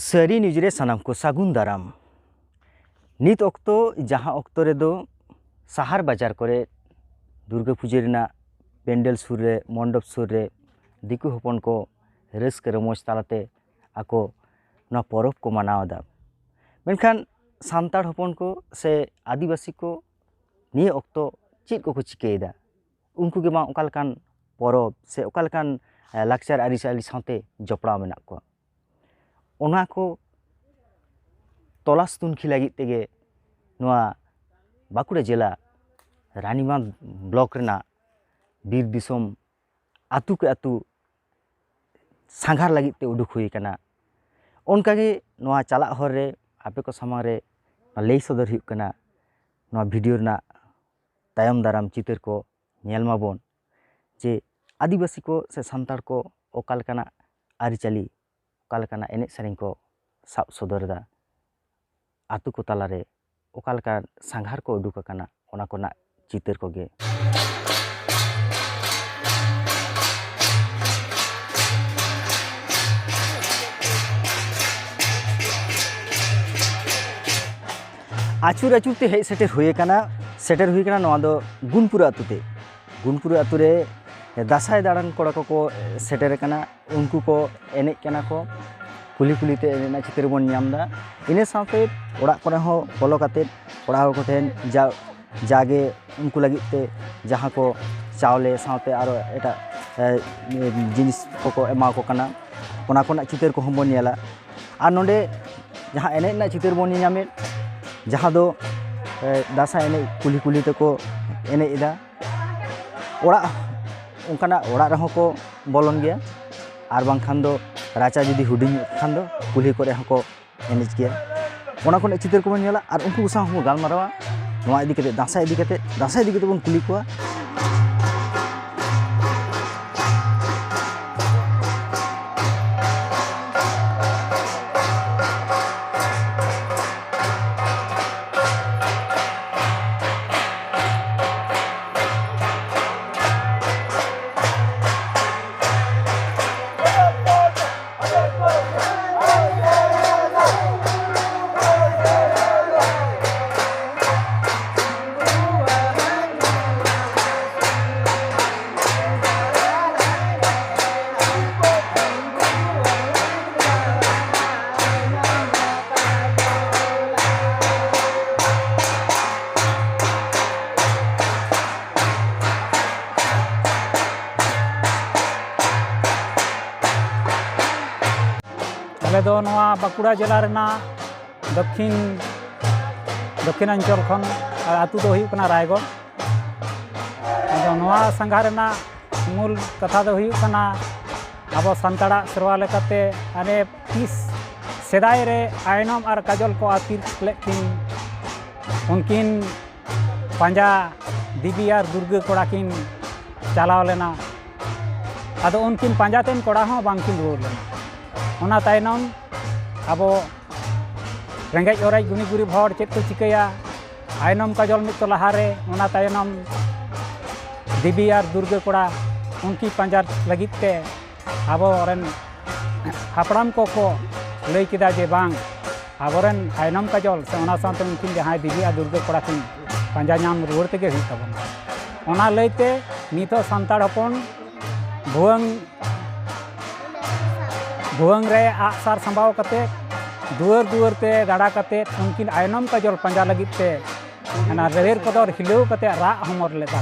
सारी निजरे सानाम को सागुन दाराम नित ऑक्तो जहाँ ऑक्तो रे दो शहर बाजार करे दुर्गा पूजा रेना पेंडल सुर रे मंडप सुर रे दिकु हपन को रस्क रमोज तालाते आको ना परब को मनावदा मेनखान सान्ताड़ हपन को से आदिवासी को निये ऑक्तो चेद को चिकेदा उनको के मा ओकालकान परब से ओकालकान लाक्चर आरिचाली साथे जपड़ा मेना को ओना को तलाश तुनखी लगी तेगे नोआ बाकुड़ा जिला रानीबांध ब्लॉक रेना बीर दिसोम आतु के आतु सांघार लगी ते उडुक हुई कना ओनकागे नोआ चला हर रे आपे को सामांग रे लई सदर हुई कना नोआ वीडियो रेना तायम दाराम चितर को नेल माबोन जे आदिवासी को से सान्ताड़ को ओकालकाना आरिचाली ओकालकाना एने सेरें को साब सदरदा आतु को तालारे ओकालका सांघार को उडुक कना ओना कोना चितर को गे आचुर आचुर ते हेज सेटर हुए कना नोआ दो गुनपुरा आतुते गुनपुरा आतु रे दासाय दाड़ान कोड़ा को सेटर कना उनको को एने कना को कुली कुली ते एने चित्र बन नामदा इने साथे ओड़ा कोरे हो बोलो काते ओड़ा को ठेन जागे उनको लगी ते जहाँ को चावले साथे आरो एटा जिनिस को एमा को कना ओना कोना चित्र को हम बन नेला आ नोंडे जहाँ एने ना चित्र बन नामे जहाँ दो दासा एने कुली कुली ते को एने इदा ओड़ा उनकाना ओड़ा रहो को बोलन गया आर बांखान दो राचा जुदी हुडिंग खान दो कुली करे हको एनेज गया ओना कोने चित्र को बन नेला आर उनको सा हम गालमारावा नोआ इदी कते दासा इदी कते बन कुली कोआ आले दो नोआ बाकुड़ा जिला रेना दक्षिण अंचल खन आतु दो हुई कना रायगढ़ आदो नोआ संघा रेना मूल कथा दो हुई कना अब सान्ताड़ा सेरवा लेकाते आने 30 सेदाय रे आयनम और काजल को आतिर लेकिन उनकिन पांजा देवी और दुर्गा कोड़ा किन चलाव लेना आदो उनकिन पांजा तेन कोड़ा हो बांकिन रुआर लेना ओना तायनम आबो रेंगेज ओराज गुनी गुरीब हर चेद को चिकाया आयनम काजल मित लहारे ओना तायनम देवी और दुर्गा कोड़ा उनकी पांजार लगित ते आबो रेन हापड़ाम को लई किदा जे बांग आबोरेन आयनम काजल से ओना साथे उनकिन जहां देवी और दुर्गा कोड़ा किन पांजा नाम रुआर तेगे हुई ताबोना ओना लईते नितो सान्ताड़ हपन भुवंग रे आसार संभाव कते दुआर दुआर ते दाड़ा कते उनकिन आयनम काजल पांजा लगित ते ना रेर कदर हिलौ कते रा हमर लेता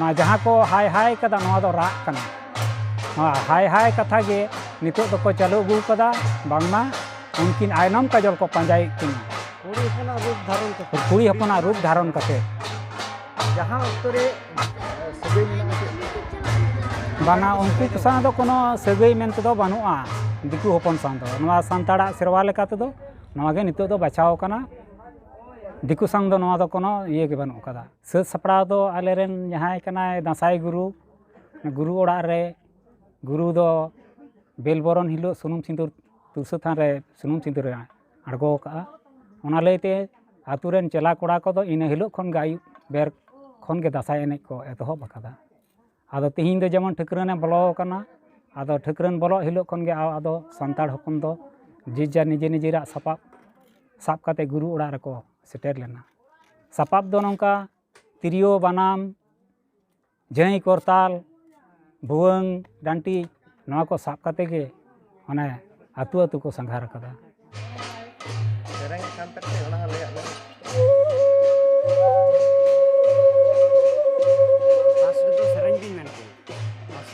ना जहाँ को हाय हाय कदा नोआ दो रा कना ना हाय हाय कथा गे नितो दो को चालू गु कदा बांगमा उनकिन आयनम काजल को पांजाई किन कुड़ी हपना रूप धारण कते जहाँ अक्तरे सगै बाना उनको साथ दो कोनो सगै मेनते दो बानुआ दिकु हपन साथ दो नोआ सान्ताड़ा सेरवा लेकाते दो नोआ गे नितो दो बचाव कना दिकु संग दो नोआ दो कोनो ये के बानु कदा से सपड़ा दो आलेरेन जहां कनाय दासाई गुरु ओड़ा रे गुरु दो बेलबरन हिलो सुनुम सिंदूर तुलसी थान रे सुनुम सिंदूर रे आड़गो का ओना लईते आतुरेन चला कोड़ा को दो इन हिलो खन गे आयु बेर खन गे दासाई एने को एतहब अकादा आदो तिहिन दो जेमन ठकुराने बोलो कना आदो ठकुरान बोलो हिलो खन गे आदो सान्ताड़ हपन दो ᱡᱮᱡᱟᱨ ᱱᱤᱡᱮ ᱱᱤᱡᱮᱨᱟᱜ ᱥᱟᱯᱟᱵ ᱥᱟᱵ ᱠᱟᱛᱮ ᱜᱩᱨᱩ ᱚᱲᱟᱜ ᱨᱮᱠᱚ ᱥᱮᱴᱮᱨ ᱞᱮᱱᱟ ᱥᱟᱯᱟᱵ ᱫᱚ ᱱᱚᱝᱠᱟ ᱛᱤᱨᱭᱳ ᱵᱟᱱᱟᱢ ᱡᱷᱟᱹᱭ ᱠᱚᱨᱛᱟᱞ ᱵᱷᱩᱣᱟᱹᱝ ᱰᱟᱱᱴᱤ ᱱᱚᱣᱟ ᱠᱚ ᱥᱟᱵ ᱠᱟᱛᱮ ᱜᱮ ᱚᱱᱮ ᱟᱹᱛᱩ ᱟᱹᱛᱩ ᱠᱚ ᱥᱟᱸᱜᱷᱟᱨ ᱟᱠᱟᱫᱟ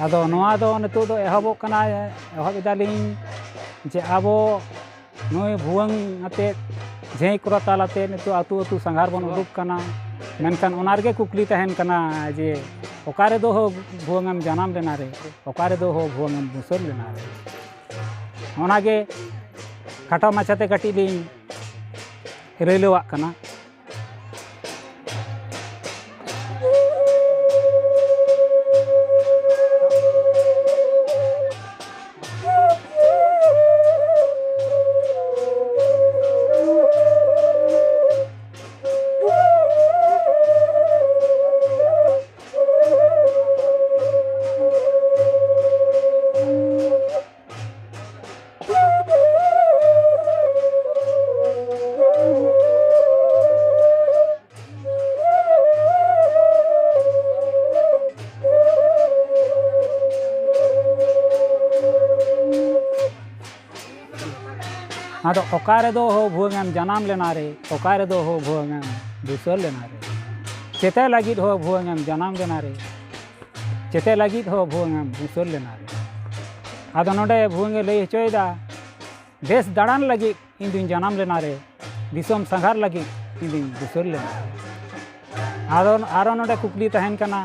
ᱟᱫᱚ ᱱᱚᱣᱟ ᱫᱚ ᱱᱤᱛᱚᱜ ᱫᱚ ᱮᱦᱚᱵᱚᱜ ᱠᱟᱱᱟ ᱮᱦᱚᱵ ᱮᱫᱟᱞᱤᱧ ᱡᱮ ᱟᱵᱚ ᱱᱩᱭ ᱵᱷᱩᱣᱟᱹᱝ ᱟᱛᱮᱫ ᱡᱷᱟᱹᱭ ᱠᱚᱨᱛᱟᱞ ᱟᱛᱮᱫ ᱱᱤᱛᱚᱜ ᱟᱹᱛᱩ ᱟᱹᱛᱩ ᱥᱟᱸᱜᱷᱟᱨ ᱵᱚᱱ ᱩᱰᱩᱠ ᱠᱟᱱᱟ ᱢᱮᱱᱠᱷᱟन ᱚᱱᱟ ᱨᱮᱜᱮ ᱠᱩᱠᱞᱤ ᱛᱟᱦᱮᱱ ᱠᱟᱱᱟ ᱡᱮ ᱚᱠᱟ ᱨᱮᱫᱚ ᱦᱳ ᱵᱷᱩᱣᱟᱹᱝᱮᱢ ᱡᱟᱱᱟᱢ ᱞᱮᱱᱟ ᱨᱮ ᱚᱠᱟ ᱨᱮᱫᱚ ᱦᱳ ᱵᱷᱩᱣᱟᱹᱝᱮᱢ ᱵᱩᱥᱟᱹᱲ ᱞᱮᱱᱟ ᱨᱮ ᱚᱱᱟᱜᱮ ᱠᱷᱟᱴᱚ ᱢᱟᱪᱷᱟᱛᱮ ᱠᱟᱹᱴᱤᱡ ᱞᱤᱧ ᱨᱟᱹᱭᱞᱟᱹᱣᱟᱜ ᱠᱟᱱᱟ ᱟᱫᱚ ᱚᱠᱟ ᱨᱮᱫᱚ ᱦᱳ ᱵᱷᱩᱣᱟᱹᱝᱮᱢ ᱡᱟᱱᱟᱢ ᱞᱮᱱᱟ ᱨᱮ ᱚᱠᱟ ᱨᱮᱫᱚ ᱦᱳ ᱵᱷᱩᱣᱟᱹᱝᱮᱢ ᱵᱩᱥᱟᱹᱲ ᱞᱮᱱᱟ ᱨᱮ ᱪᱮᱛᱮ ᱞᱟᱹᱜᱤᱫ ᱦᱳ ᱵᱷᱩᱣᱟᱹᱝᱮᱢ ᱡᱟᱱᱟᱢ ᱞᱮᱱᱟ ᱨᱮ ᱪᱮᱛᱮ ᱞᱟᱹᱜᱤᱫ ᱦᱳ ᱵᱷᱩᱣᱟᱹᱝᱮᱢ ᱵᱩᱥᱟᱹᱲ ᱞᱮᱱᱟ ᱨᱮ ᱟᱫᱚ ᱱᱚᱰᱮ ᱵᱷᱩᱣᱟᱹᱝᱮ ᱞᱟᱹᱭ ᱦᱚᱪᱚᱭᱮᱫᱟ ᱫᱮᱥ ᱫᱟᱬᱟᱱ ᱞᱟᱹᱜᱤᱫ ᱤᱧᱫᱩᱧ ᱡᱟᱱᱟᱢ ᱞᱮᱱᱟ ᱨᱮ ᱫᱤᱥᱚᱢ ᱥᱟᱸᱜᱷᱟᱨ ᱞᱟᱹᱜᱤᱫ ᱤᱧᱫᱩᱧ ᱵᱩᱥᱟᱹᱲ ᱞᱮᱱᱟ ᱟᱨᱚ ᱱᱚᱰᱮ ᱠᱩᱠᱞᱤ ᱛᱟᱦᱮᱱ ᱠᱟᱱᱟ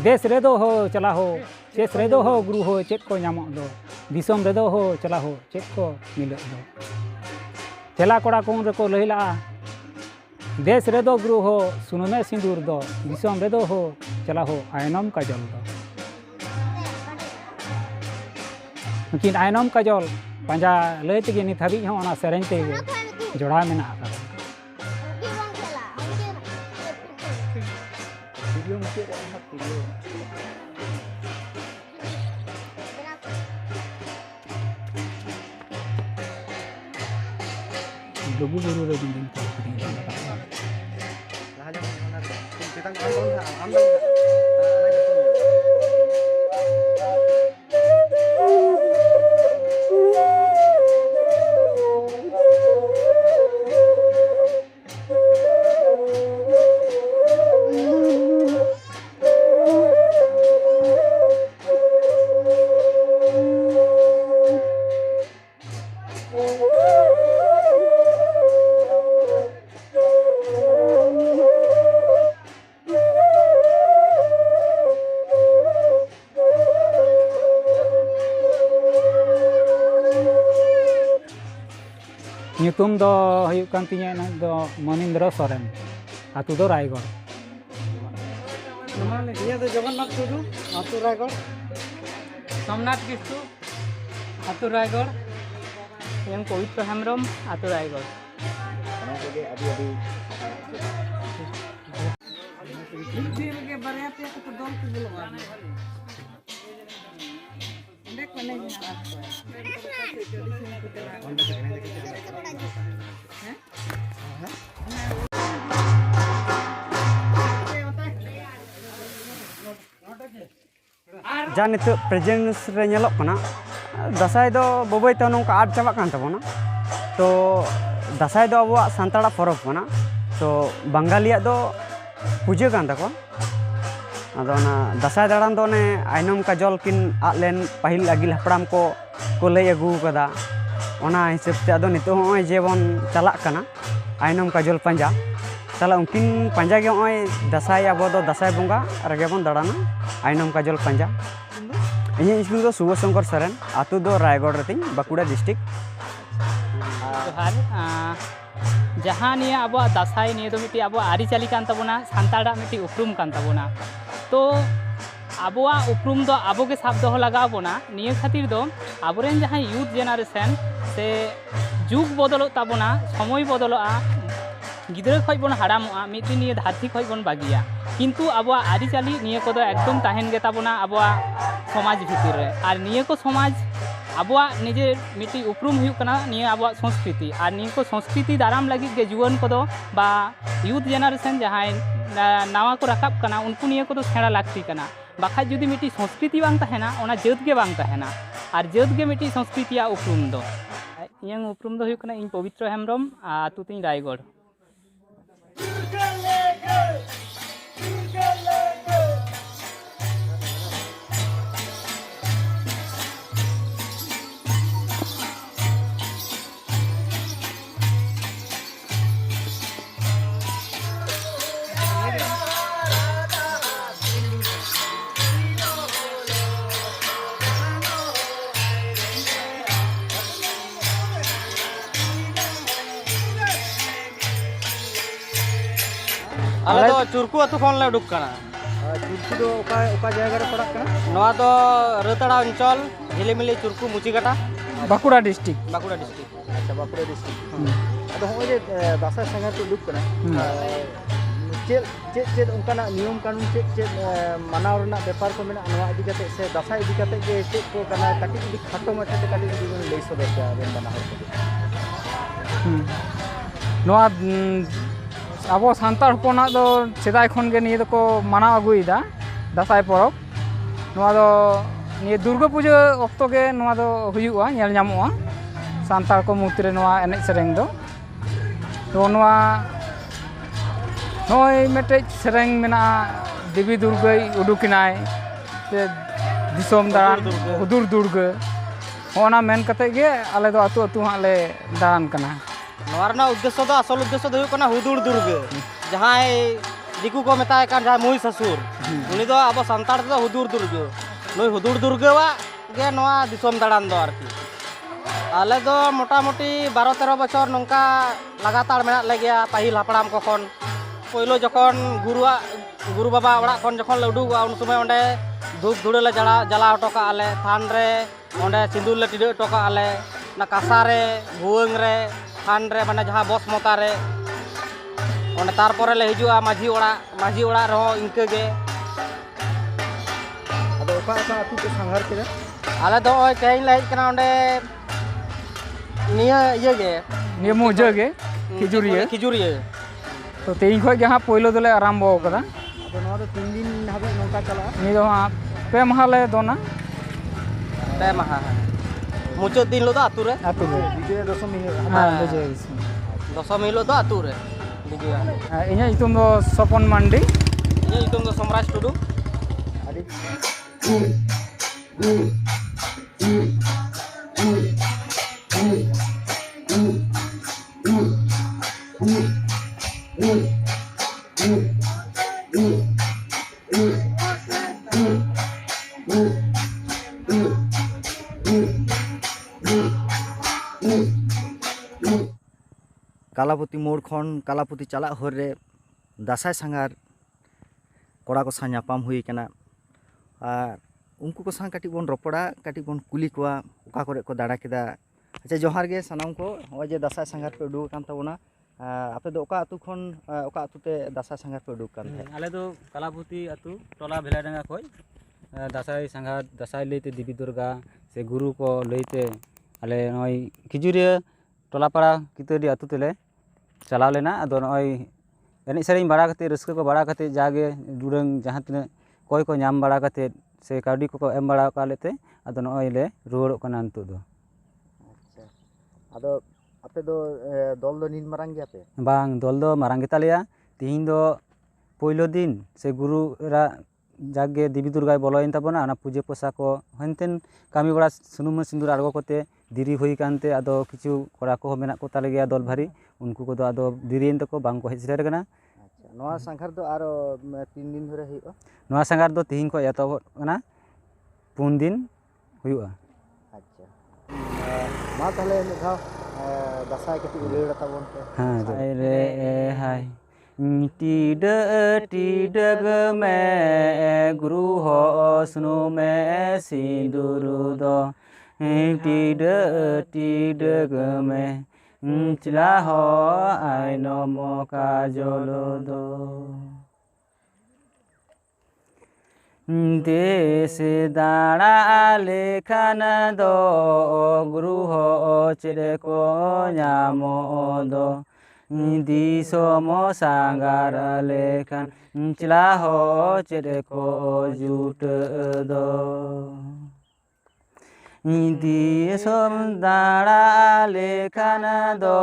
ᱫᱮᱥ ᱨᱮᱫᱚ ᱦᱳ ᱪᱟᱞᱟᱣ ᱦᱳ ᱪᱮᱥ ᱨᱮᱫᱚ ᱦᱳ ᱜᱩᱨᱩ ᱦᱳ ᱪᱮᱫ ᱠᱚ ᱧᱟᱢᱚᱜ ᱫᱚ ᱫᱤᱥᱚᱢ ᱨᱮᱫᱚ ᱦᱳ ᱪᱟᱞᱟᱣ ᱦᱳ ᱪᱮᱫ ᱠᱚ ᱢᱤᱞᱟᱹᱜ ᱫᱚ ᱪᱮᱞᱟ ᱠᱚᱲᱟ ᱠᱚ ᱩᱱ ᱨᱮᱠᱚ ᱞᱟᱹᱭ ᱞᱟᱜᱼᱟ ᱫᱮᱥ ᱨᱮᱫᱚ ᱜᱩᱨᱩ ᱦᱳ ᱥᱩᱱᱩᱢᱮ ᱥᱤᱸᱫᱩᱨ ᱫᱚ ᱫᱤᱥᱚᱢ ᱨᱮᱫᱚ ᱦᱳ ᱪᱟᱞᱟᱣ ᱦᱳ ᱟᱭᱱᱚᱢ ᱠᱟᱡᱚᱞ ᱫᱚ ᱩᱱᱠᱤᱱ ᱟᱭᱱᱚᱢ ᱠᱟᱡᱚᱞ ᱯᱟᱸᱡᱟ ᱞᱟᱹᱭ ᱛᱮᱜᱮ ᱱᱤᱛ ᱦᱟᱹᱵᱤᱡ ᱦᱚᱸ ᱚᱱᱟ ᱥᱮᱨᱮᱧ ᱛᱮᱜᱮ ᱡᱚᱲᱟᱣ ᱢᱮᱱᱟᱜ ᱟᱠᱟᱫᱟ Lugu Buru re dinding ko nyutum do huyuk kan tinya do Manindra Soren atu do Raigor namanya dia do Jagannath Tudu atu Raigor Somnath Kistu atu Raigor yang Pawitra Hemrom atu Raigor ᱡᱟ ᱱᱤᱛᱚᱜ ᱯᱨᱮᱡᱮন্স ᱨᱮ ᱧᱮᱞᱚᱜ ᱠᱟᱱᱟ ᱫᱟᱸᱥᱟᱭ ᱫᱚ ᱵᱟᱹᱭ ᱵᱟᱹᱭᱛᱮ ᱱᱚᱝᱠᱟ ᱟᱫ ᱪᱟᱵᱟᱜ ᱠᱟᱱ ᱛᱟᱵᱚᱱᱟ ᱛᱚ ᱫᱟᱸᱥᱟᱭ ᱫᱚ ᱟᱵᱚᱣᱟᱜ ᱥᱟᱱᱛᱟᱲᱟᱜ ᱯᱚᱨᱚᱵᱽ ᱠᱟᱱᱟ ᱛᱚ ᱵᱟᱝᱜᱟᱞᱤᱭᱟᱜ ᱫᱚ ᱯᱩᱡᱟᱹ ᱠᱟᱱ ᱛᱟᱠᱚᱣᱟ ᱟᱫᱚ ᱚᱱᱟ ᱫᱟᱸᱥᱟᱭ ᱫᱟᱬᱟᱱ ᱫᱚ ᱚᱱᱮ ᱟᱭᱱᱚᱢ ᱠᱟᱡᱚᱞ ᱠᱤᱱ ᱟᱫ ᱞᱮᱱ ᱯᱟᱹᱦᱤᱞ ᱟᱹᱜᱤᱞ ᱦᱟᱯᱲᱟᱢ ᱠᱚ ᱞᱟᱹᱭ ᱟᱹᱜᱩ ᱠᱟᱫᱟ ᱚᱱᱟ ᱦᱤᱥᱟᱹᱵ ᱛᱮ ᱟᱫᱚ ᱱᱤᱛᱚᱜ ᱦᱚᱸᱜᱼᱚᱭ ᱡᱮᱵᱚᱱ ᱪᱟᱞᱟᱜ ᱠᱟᱱᱟ ᱟᱭᱱᱚᱢ ᱠᱟᱡᱚᱞ ᱯᱟᱸᱡᱟ ᱛᱟᱦᱚᱞᱮ ᱩᱱᱠᱤᱱ ᱯᱟᱸᱡᱟ ᱜᱮ ᱦᱚᱸᱜᱼᱚᱭ ᱫᱟᱸᱥᱟᱭ ᱟᱵᱚ ᱫᱚ ᱫᱟᱸᱥᱟᱭ ᱵᱚᱸᱜᱟ ᱨᱮᱜᱮ ᱵᱚᱱ ᱫᱟᱬᱟᱱᱟ ᱟᱭᱱᱚᱢ ᱠᱟᱡᱚᱞ ᱯᱟᱸᱡᱟ ᱤᱧᱟᱹᱜ ᱧᱩᱛᱩᱢ ᱫᱚ ᱥᱩᱵᱷ ᱥᱚᱝᱠᱚᱨ ᱥᱚᱨᱮᱱ ᱟᱹᱛᱩ ᱫᱚ ᱨᱟᱭᱜᱚᱲ ᱨᱮᱛᱤᱧ ᱵᱟᱸᱠᱩᱲᱟ ᱰᱤᱥᱴᱨᱤक्ᱴ ᱡᱚᱦᱟᱨ ᱡᱟᱦᱟᱸ ᱱᱤᱭᱟᱹ ᱟᱵᱚᱣᱟᱜ ᱫᱟᱸᱥᱟᱭ ᱱᱤᱭᱟᱹ ᱫᱚ ᱢᱤᱫᱴᱤᱡ ᱟᱵᱚᱣᱟᱜ ᱟᱹᱨᱤᱪᱟᱹᱞᱤ ᱠᱟᱱ ᱛᱟᱵᱚᱱᱟ ᱥᱟᱱᱛᱟᱲᱟᱜ ᱢᱤᱫᱴᱤᱡ ᱩᱯᱨᱩᱢ ᱠᱟᱱ ᱛᱟᱵᱚᱱᱟ ᱛᱚ ᱟᱵᱚᱣᱟᱜ ᱩᱯᱨᱩᱢ ᱫᱚ ᱟᱵᱚᱜᱮ ᱥᱟᱵ ᱫᱚᱦᱚ ᱞᱟᱜᱟᱣ ᱵᱚᱱᱟ ᱱᱤᱭᱟᱹ ᱠᱷᱟᱹᱛᱤᱨ ᱫᱚ ᱟᱵᱚᱨᱮᱱ ᱡᱟᱦᱟᱸᱭ ᱤᱭᱩᱛᱷ ᱡᱮᱱᱟᱨᱮᱥᱚᱱ ᱥᱮ ᱡᱩᱜᱽ ᱵᱚᱫᱚᱞᱚᱜ ᱛᱟᱵᱚᱱᱟ ᱥᱚᱢᱚᱭ ᱵᱚᱫᱚᱞᱚᱜᱼᱟ ᱜᱤᱫᱽᱨᱟᱹ ᱠᱷᱚᱡ ᱵᱚᱱ ᱦᱟᱲᱟᱢᱚᱜᱼᱟ ᱢᱤᱫ ᱫᱤᱱ ᱱᱤᱭᱟᱹ ᱫᱷᱟᱹᱨᱛᱤ ᱠᱷᱚᱡ ᱵᱚᱱ ᱵᱟᱹᱜᱤᱭᱟ ᱠᱤᱱᱛᱩ ᱟᱵᱚᱣᱟᱜ ᱟᱹᱨᱤᱪᱟᱹᱞᱤ ᱱᱤᱭᱟᱹ ᱠᱚᱫᱚ ᱮᱠᱫᱚᱢ ᱛᱟᱦᱮᱱ ᱜᱮ ᱛᱟᱵᱚᱱᱟ ᱟᱵᱚᱣᱟᱜ ᱥᱚᱢᱟᱡᱽ ᱵᱷᱤᱛᱤᱨ ᱨᱮ ᱟᱨ ᱱᱤᱭᱟᱹ ᱠᱚ ᱥᱚᱢᱟᱡᱽ abuwa nije miti uprum huyuk kana niya abuwa संस्कृति और निया को संस्कृति दाराम लगी के जुआन को बा यूथ जेनारेशन जहाँ नावा को रकाब कना उनको निया को सेड़ा लागती कना बाखा जुदी मिट्टी संस्कृति बांग तहना ओना जात गे बांग तहना और जात गे मिट्टी संस्कृति उपरूम दो इयां उपरूम दो हुयuk kana इन पवित्र हेम्ब्रम आतु तिन रायगढ़ आले तो चुरकू अतु खन ले उडुक कना चुरकू दो ओका जायगा रे पड़ाग कना नोआ दो रतड़ा अंचल झिलिमिली चुरकू मुचिकाटा बाकुड़ा डिस्ट्रिक्ट बाकुड़ा डिस्ट्रिक्ट अच्छा बाकुड़ा डिस्ट्रिक्ट अदो होय जे दासाय संघार को उडुक कना चेद चेद चेद उनकाना नियम कानून चेद चेद मानाव रना व्यापार को मेना नोआ इदी कते से दासाय इदी कते जे चेद को कना काटी इदी खाटो माटे ते काटी इदी लई सोबे के बेन बना हर नोआ अब सानतार हपना दो सेदाय खन गे निये दको मानाव अगुइदा दासाय परब नोआ दो निये दुर्गा पूजा अक्तो गे नोआ दो हुयुआ नेल ᱧᱟᱢᱚᱜᱼᱟ सानतार को मुद्रे नोआ एनेज सेरेंग दो तो नोआ नोय मेटे सेरेंग मेना देवी दुर्गा उडुकिनाय से दिसोम दान हुदुर दुर्गा होना मेन कते गे आले दो अतु अतु हां ले दान कना नोआ रना उद्देश्य दो असल उद्देश्य दो हुयuk kana हुदुर दुर्गा जहां दिकु को मेताय कान जहां मुई ससुर उनी दो अब संतार दो हुदुर दुर्गा नोय हुदुर दुर्गा वा गे नोआ दिसोम दाड़ान दो आरकी आले दो मोटा मोटी 12-13 बछर नोंका लगातार मेना लेगया पाहिल हापड़ाम को खन पहिलो जखन गुरु बाबा ओड़ा खन जखन ले उडुगआ उन समय ओंडे धूप धुड़े ले जला हटो का आले थान रे ओंडे सिंदूर ले टिडे हटो का आले ना कासा रे भुवंग रे थान रे माने जहां बस मोता रे ओंडे तार परे ले हिजुआ माझी ओड़ा रहो इनके गे अदो ओका ओका अतु को संघार के आले दो ओय तेन ले हिज कना ओंडे निया ये गे निये मुजे गे खिजुरिया तो तेईन खो गे हाँ पहिलो दोले आरम्भ कदा अदो नोआ दो 3 दिन हाबि नोका चला नि दो हाँ पे माह ले दोना पे माहा मुचाद दिन लो दो आतु रे विजय दशमी हाँ विजय दशमी हिलो दो आतु रे विजय इᱧᱟᱹᱜ ᱧᱩᱛᱩᱢ ᱫᱚ ᱥᱚᱯᱚᱱ ᱢᱟᱱᱰᱤ ये ᱧᱩᱛᱩᱢ ᱫᱚ ᱥᱚᱢᱨᱟᱡᱽ ᱴᱩᱰᱩ अड़ी कालापति मोड़ खन कालापति चला हर रे दासाय संगार कोड़ा को सा नापाम हुई कना और उनको को सा काटी बन रपड़ा काटी बन कुली कोआ ओका करे को दाड़ा केदा अच्छा जोहार गे सनाम को होय जे दासाय संगार पे उडुक कान तबना आपे दो ओका अतु खन ओका अतु ते दासाय संगार पे उडुक कान थे आले दो कालापुती अतु टोला भेलाडंगा खोय दासाय संगार दासाय लेते देवी दुर्गा से गुरु को लेते आले नय खिजुरिया टोलापाड़ा कितरी अतु तेले चलाव लेना अदो नय एने सेरेñ बाड़ा कते रस्क को बाड़ा कते जागे दुरंग जहां तने कोय को नाम बाड़ा कते से काउडी को एम बाड़ा का लेते अदो नय ले रुवाड़ो कना अंतु दो अच्छा अदो आपे दो दल दो नीन मारंग गया पे बांग दल दो मारांग गेतालिया तिहिन दो पहिलो दिन से गुरु रा जागे देवी दुर्गा बोलोइन ताबोना ना पूजा पोसा को हनतेन कामी बड़ा सुनुम सिंदूर आड़गो कोते दिरी हुई कानते आदो किछु कोड़ा को मेना को ताले गया दल भारी उनको को आदो दिरियन तको बांग को हेज सेटर कना अच्छा नोआ संघार दो आरो 3 दिन धरे हुई नोआ संगार दो तिहिन को यातो कना 3 दिन हुयुआ अच्छा मा ताले निघा दासाय कति उलेड़ ताबोन पे हां रे हाय टीडग में गुरु हो सुनो में सिंदूर दो टीडग में चिला हो आय नमो का जल दो देश दाड़ा लेखान दो गुरु हो चेद को ᱧᱟᱢᱚ दो दिसोम सांगार लेखान चला हो चेद को जुट दो दिसोम दाड़ा लेखान दो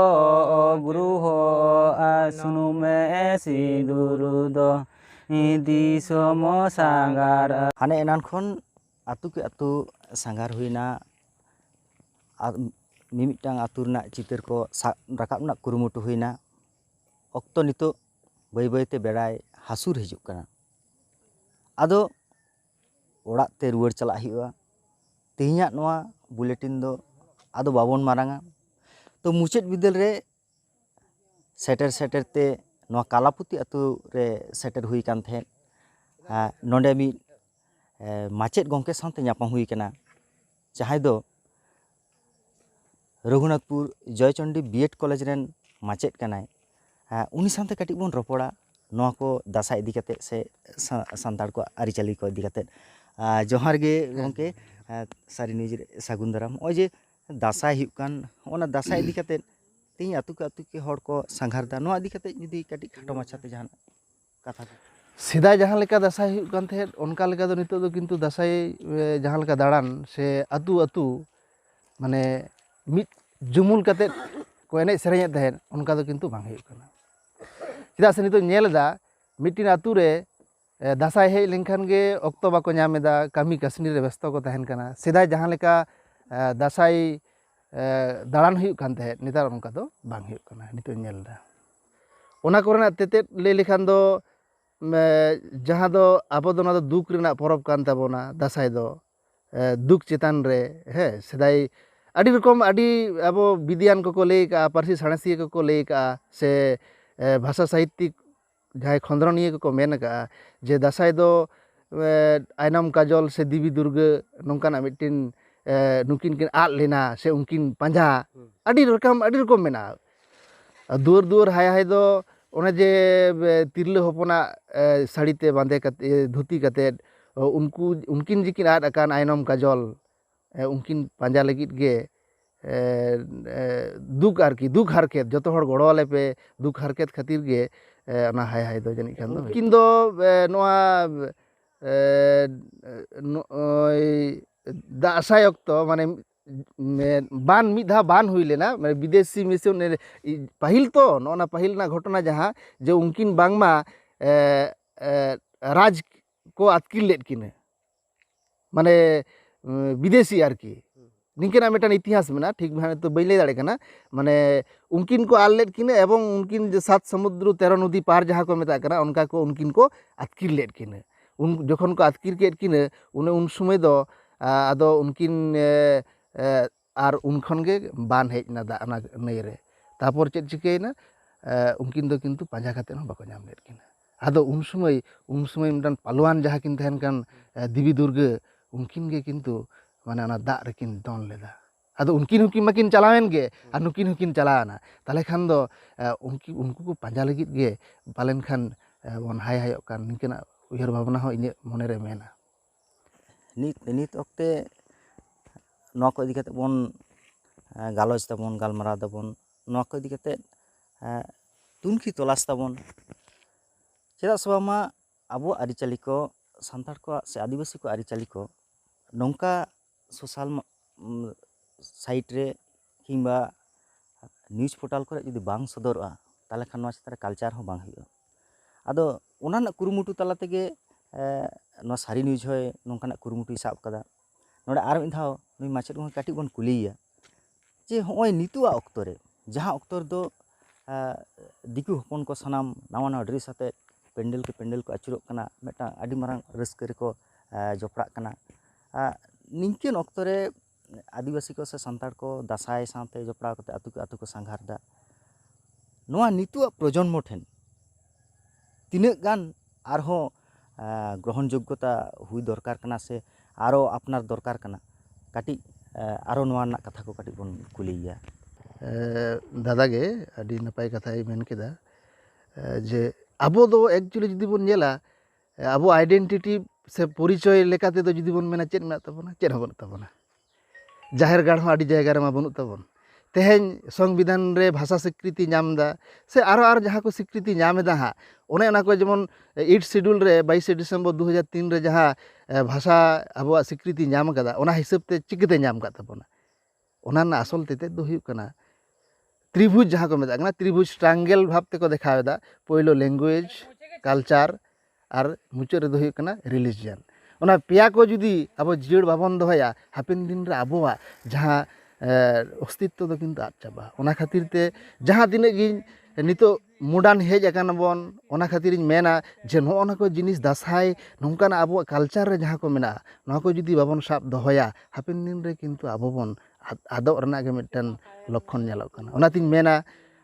गुरु हो सुनुम सिंदूर दो दिसोम सांगार हाने एनान खन आतु के आतु सांगार हुईना मिमिटांग आतु रना चितर को राकाब ना कुरुमुटु हुईना अक्तो नितो बाय बायते बेड़ाय हासुर हिजुग कना आदो ओड़ाग ते रुवार चलाग हुआ तेहिङा नोआ बुलेटिन दो आदो बाबन मारांगा तो मुचाद बिदल रे सेटर सेटर ते नोआ कालापुती आतु रे सेटर हुई कान थे नोंडे मी माचेद गंके साथे ᱧᱟᱯᱟᱢ हुई कना जहां दो रघुनाथपुर जयचंडी बीएड कॉलेज रेन माचेद कनाय उनी साथे कटी बन रोपड़ा नोआ को दासा इदी कते से सांताड़ को आरिचाली को इदी कते जोहार गे गंके सारी न्यूज सागुन दाराम ओ जे दासा हुई कान ओना दासा इदी कते तीन आतु के हड़ को सांघारदा नोआ इदी कते जुदी कटी खाटो माछाते जहां कथा सेदाय जहाँ लेका दासाई हुई कान थे उनका लेका दो नितो दो किंतु दासाई जहाँ लेका दाड़ान से अतु अतु माने मिट जुमुल कते को एने सेरेñ थे उनका दो किंतु बांग हुई काना चेदा से नितो नेलदा मिटिन अतु रे दासाई हेज लेनखान गे अक्तो बाको ᱧᱟᱢᱮᱫᱟ कामी कासनी रे व्यस्त को तहन काना सेदाय जहाँ लेका दासाई दाड़ान हुई कान थे नेतार उनका दो बांग हुई काना नितो नेलदा ओना कोरेना तेतेद ले लेखान दो जहाँ दो आबो दो ना दो दुख रेना परब कान ताबोना दासाई दो दुख चेतान रे हे सेदाई आदि रकम आदि आबो विद्यान को लई का पारसी साणसिया को लई का से भाषा साहित्यिक जहाँ खंद्रनिया को मेन का जे दासाई दो आयनम काजल से देवी दुर्गा नोंकाना मिटिन नुकिन किन आद लेना से उनकिन पंजा आदि रकम मेना दुर दुर हाय हाय दो ओने जे तिरले होपना साड़ीते बांधे कते धुती कते उनको उनकिन जिकिन आद अकान आयनम काजल उनकिन पांजा लगित गे दुख आरकी दुख हरकेत जो हर गड़ो वाले पे दुख हरकेत खातिर गे ना हाय हाय दो जानी खान दो किन दो नोआ दासाई अक्तो माने बान मिधा बान हुई लेना मैं विदेशी मिशन पहिल तो नोना पहिल ना घटना जहाँ जो उनकिन बांगमा राज को आतकिर लेट किने माने विदेशी आरकी निंकेना मेटान इतिहास में ना ठीक भाने तो बैले दाड़े कना माने उनकिन को आल लेट किने एवं उनकिन जो 7 समुद्र 13 नदी पार जहाँ को मेता कना उनका को उनकिन को आतकिर लेट किने उन जखन को आतकिर केट किने उन समय दो आदो उनकिन आर उनखन गे बान हेजना दा ना नई रे तापर चेद चिकेना उनकिन दो किंतु पांजा खाते न बाको ᱧᱟᱢ लेट किना आदो उन समय मिटान पालवान जहाँ किन तहन कान देवी दुर्गा उनकिन गे किंतु माने ना दा रे किन दन लेदा आदो उनकिन माकिन चलावेन गे आ नुकिन हुकिन चलाना ताले खान दो उनको को पांजा लगित गे पालेन खान बन हाय हाय कान निकेना उयहर भावना हो इने मने रे मेना नित ओक्ते नोआ को इदी कते बन गालोज ताबन गालमाराव दाबन नोआ को इदी कते तुनखी तलाश ताबन चेदा सबामा आबो आरिचाली को सांताड़ को से आदिवासी को आरिचाली को नौका सोशल साइट रे किंबा न्यूज पोर्टल को जुदी बांग सदरआ ताले खान नोआ चितारे कल्चर हो बांग हुआ आदो ओना कुरुमुटु तला तेगे नोआ सारी न्यूज होय नोंकाना कुरुमुटु साब कदा नोडे आर मिद धाव नुई माचेद को काटी बन कुलिया जे होय नितुआ अक्तो रे जहां अक्तो दो दिकु हपन को सनाम नावा नावा ड्रेस आते पेंडल को आचुरोग कना मेटा आदि मारांग रस्के रे को जपड़ा कना निंकिन अक्तो रे आदिवासी को से सांताड़ को दासाई साथे जपड़ा कते आतु को सांघारदा नोआ नितुआ प्रजन्म ठेन तिने गान आरहो ग्रहण योग्यता हुई दरकार कना से आरो अपनार दरकार कना काटी आरो नोआ ना कथा को काटी बन कुलिया दादा गे आदि नपाय कथा मेन केदा जे आबो दो एक्चुअली जुदी बन नेला आबो आइडेंटिटी से परिचय लेकाते दो जुदी बन मेना चेद मेना ताबोना चेद हबन ताबोना जाहेर गाड़ हूँ आड़ी जायगा रे मा बनुत ताबोन तेहें संविधान रे भाषा स्वीकृति नामदा से आरो जहाँ को स्वीकृति नामेदा हाँ ओने ओना को जेमन 8 शेड्यूल रे 22 डिसेम्बर 2003 रे जहाँ भाषा आबो स्वीकृति नाम कदा ओना हिसाब ते चिकते नाम का ताबोना ओना ना असल तेते दो हुयुग कना त्रिभुज जहाँ को मेता कना त्रिभुज ट्रायंगल भाव ते को देखावेदा पहिलो लैंग्वेज कल्चर और मुचाद रे दो हुयुग कना रिलीजियन ओना पेया को जुदी आबो जियड़ बाबन दोहया हापेन दिन रे आबोवा जहाँ अस्तित्व दो किन्तु आद चाबा ओना खातिर ते जहाँ तिने गी नितो मॉडर्न हेज अकाना बोन ओना खातिर मेना जे नोना को जिनिस दासाई नोंकाना आबो कल्चर रे जहाँ को मेना नोआ को जुदी बाबन साब दोहया हापेन दिन रे किन्तु आबो बोन आदो रना के मिटन लक्षण नेलो कना ओना तिन मेना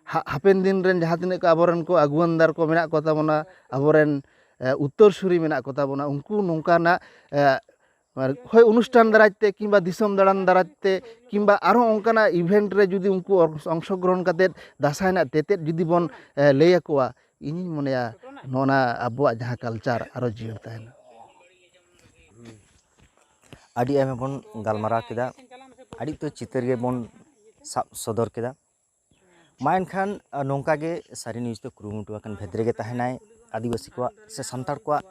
हापेन दिन रेन जहाँ तिने को आबोरन को अगुवनदार को मेना को ताबोना आबोरेन उत्तरसुरी मेना को ताबोना उनको नोंकाना হয় অনুষ্ঠান দাঁড়াইতে কিংবা দিশম দাঁড়ান দাঁড়াইতে কিংবা আরও অঙ্কানা ইভেন্ট রে যদি উনকু অংশগ্রহণ কাতে দাসাই না তেতেদ যদি বন লই আকুয়া ইনি মনেয়া ননা আবুয়া যাহা কালচার আরো জিয়র তাহেনা ᱟᱹᱰᱤ ᱟᱭᱢᱟ ᱵᱚᱱ ᱜᱟᱞᱢᱟᱨᱟᱣ ᱠᱮᱫᱟ ᱟᱹᱰᱤ ᱩᱛᱟᱹᱨ ᱪᱤᱛᱟᱹᱨ ᱜᱮᱵᱚᱱ ᱥᱟᱵ ᱥᱚᱫᱚᱨ ᱠᱮᱫᱟ ᱢᱟ ᱮᱱᱠᱷᱟᱱ ᱱᱚᱝᱠᱟ ᱜᱮ ᱥᱟᱹᱨᱤ ᱱᱤᱭᱩᱡᱽ ᱫᱚ ᱠᱩᱨᱩᱢᱩᱴᱩ ᱟᱠᱟᱱ ᱵᱷᱮᱫ ᱨᱮᱜᱮ ᱛᱟᱦᱮᱱᱟᱭ ᱟᱹᱫᱤᱵᱟᱹᱥᱤ ᱠᱚᱣᱟᱜ ᱥᱮ ᱥᱟᱱᱛᱟᱲ ᱠᱚᱣᱟᱜ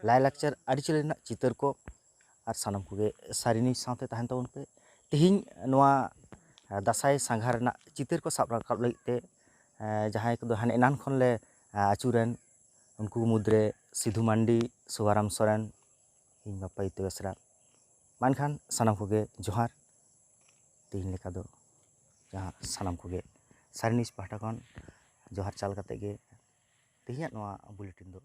ᱞᱟᱭᱼᱞᱟᱠᱪᱟর ᱟᱹᱨᱤᱪᱟᱹᱞᱤ ᱨᱮᱱᱟᱜ ᱪᱤᱛᱟᱹᱨ ᱠᱚ ᱟᱨ ᱥᱟᱱᱟᱢ ᱠᱚᱜᱮ ᱥᱟᱹᱨᱤ ᱱᱤᱭᱩᱡᱽ ᱥᱟᱶᱛᱮ ᱛᱟᱦᱮᱱ ᱛᱟᱵᱚᱱ ᱯᱮ ᱛᱮᱦᱮᱧ ᱱᱚᱣᱟ ᱫᱟᱸᱥᱟᱭ ᱥᱟᱸᱜᱷᱟᱨ ᱨᱮᱱᱟᱜ ᱪᱤᱛᱟᱹᱨ ᱠᱚ ᱥᱟᱵ ᱨᱟᱠᱟᱵ ᱞᱟᱹᱜᱤᱫ ᱛᱮ ᱡᱟᱦᱟᱸᱭ ᱠᱚᱫᱚ ᱦᱟᱱᱮ ᱮᱱᱟᱱ ᱠᱷᱚᱱ ᱞᱮ ᱟᱹᱪᱩᱨᱮᱱ ᱩᱱᱠᱩ ᱢᱩᱫᱽᱨᱮ ᱥᱤᱫᱷᱩ ᱢᱟᱱᱰᱤ ᱥᱩᱵᱟᱨᱟᱢ ᱥᱚᱨᱮᱱ ᱤᱧ ᱵᱟᱯᱟ ᱤᱛᱟᱹ ᱵᱮᱥᱨᱟ ᱢᱮᱱᱠᱷᱟᱱ ᱥᱟᱱᱟᱢ ᱠᱚᱜᱮ ᱡᱚᱦᱟᱨ ᱛᱮᱦᱮᱧ ᱞᱮᱠᱟ ᱫᱚ ᱡᱟᱦᱟᱸ ᱥᱟᱱᱟᱢ ᱠᱚᱜᱮ ᱥᱟᱹᱨᱤ ᱱᱤᱭᱩᱡᱽ ᱯᱟᱦᱴᱟ ᱠᱷᱚᱱ ᱡᱚᱦᱟᱨ ᱪᱟᱞ ᱠᱟᱛᱮ ᱜᱮ ᱛᱮᱦᱮᱧᱟᱜ ᱱᱚᱣᱟ ᱵᱩᱞᱮᱴᱤᱱ ᱫᱚ